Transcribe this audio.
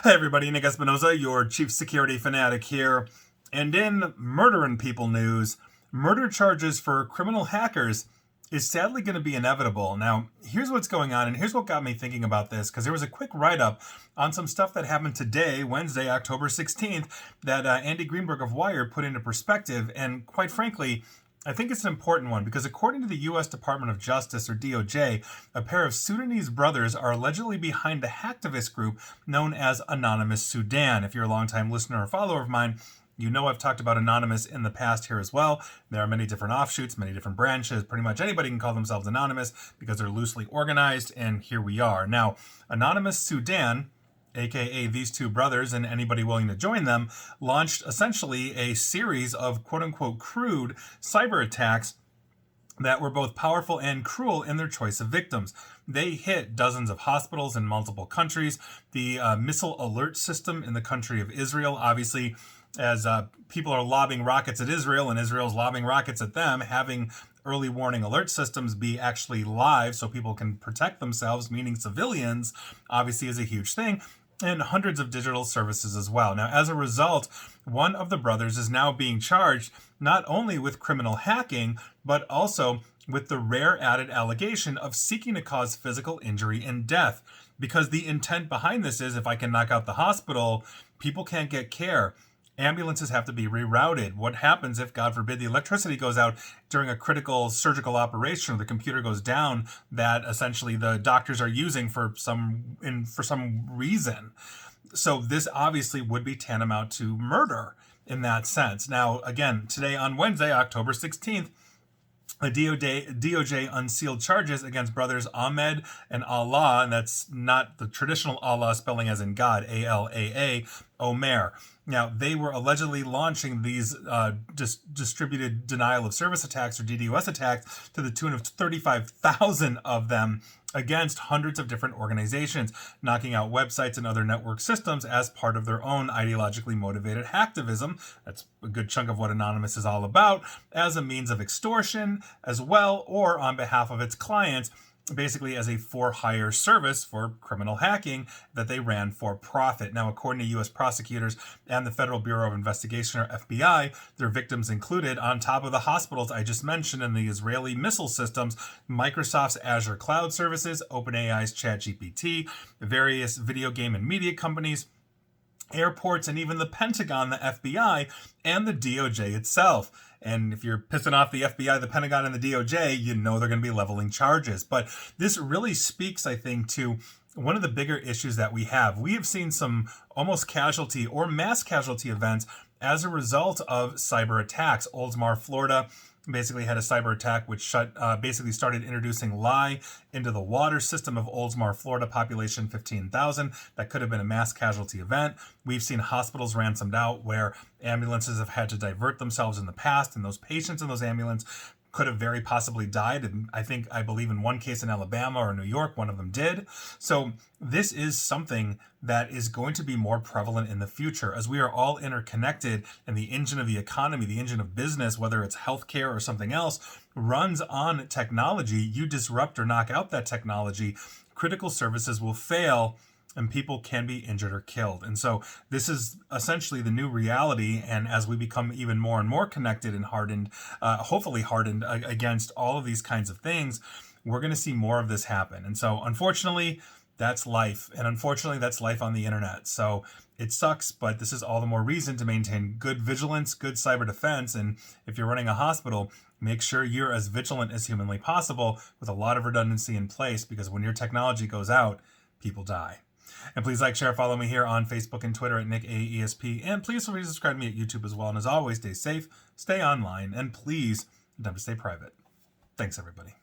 Hey everybody, Nick Espinosa, your chief security fanatic here. And in murdering people news, murder charges for criminal hackers is sadly going to be inevitable. Now, here's what's going on, and here's what got me thinking about this, because there was a quick write-up on some stuff that happened today, Wednesday, October 16th, that Andy Greenberg of Wired put into perspective, and quite frankly, I think it's an important one because according to the U.S. Department of Justice, or DOJ, a pair of Sudanese brothers are allegedly behind the hacktivist group known as Anonymous Sudan. If you're a longtime listener or follower of mine, you know I've talked about Anonymous in the past here as well. There are many different offshoots, many different branches. Pretty much anybody can call themselves Anonymous because they're loosely organized, and here we are. Now, Anonymous Sudan, aka these two brothers and anybody willing to join them, launched essentially a series of quote-unquote crude cyber attacks that were both powerful and cruel in their choice of victims. They hit dozens of hospitals in multiple countries. The missile alert system in the country of Israel, obviously, as people are lobbing rockets at Israel and Israel's lobbing rockets at them, having early warning alert systems be actually live so people can protect themselves, meaning civilians, obviously is a huge thing, and hundreds of digital services as well. Now, as a result, one of the brothers is now being charged not only with criminal hacking, but also with the rare added allegation of seeking to cause physical injury and death. Because the intent behind this is, if I can knock out the hospital, people can't get care. Ambulances have to be rerouted. What happens if, God forbid, the electricity goes out during a critical surgical operation, or the computer goes down that essentially the doctors are using for some reason? So this obviously would be tantamount to murder in that sense. Now, again, today on Wednesday, October 16th, the DOJ unsealed charges against brothers Ahmed and Allah, and that's not the traditional Allah spelling as in God, A-L-A-A, Omer. Now, they were allegedly launching these distributed denial of service attacks, or DDoS attacks, to the tune of 35,000 of them against hundreds of different organizations, knocking out websites and other network systems as part of their own ideologically motivated hacktivism. That's a good chunk of what Anonymous is all about, as a means of extortion as well, or on behalf of its clients, basically as a for-hire service for criminal hacking that they ran for profit. Now, according to U.S. prosecutors and the Federal Bureau of Investigation, or FBI, their victims included, on top of the hospitals I just mentioned and the Israeli missile systems, Microsoft's Azure cloud services, OpenAI's ChatGPT, various video game and media companies, airports, and even the Pentagon, the FBI, and the DOJ itself. And if you're pissing off the FBI, the Pentagon, and the DOJ, you know they're going to be leveling charges. But this really speaks, I think, to one of the bigger issues that we have. We have seen some almost casualty or mass casualty events as a result of cyber attacks. Oldsmar, Florida, basically had a cyber attack which started introducing lye into the water system of Oldsmar, Florida, population 15,000. That could have been a mass casualty event. We've seen hospitals ransomed out where ambulances have had to divert themselves in the past, and those patients in those ambulances could have very possibly died. And I believe in one case in Alabama or New York, one of them did. So this is something that is going to be more prevalent in the future as we are all interconnected, and the engine of the economy, the engine of business, whether it's healthcare or something else, runs on technology. You disrupt or knock out that technology, critical services will fail, and people can be injured or killed. And so this is essentially the new reality. And as we become even more and more connected and hardened, hopefully hardened against all of these kinds of things, we're going to see more of this happen. And so unfortunately, that's life. And unfortunately, that's life on the internet. So it sucks, but this is all the more reason to maintain good vigilance, good cyber defense. And if you're running a hospital, make sure you're as vigilant as humanly possible with a lot of redundancy in place, because when your technology goes out, people die. And please like, share, follow me here on Facebook and Twitter at NickAESP. And please feel free to subscribe to me at YouTube as well. And as always, stay safe, stay online, and please, don't stay private. Thanks, everybody.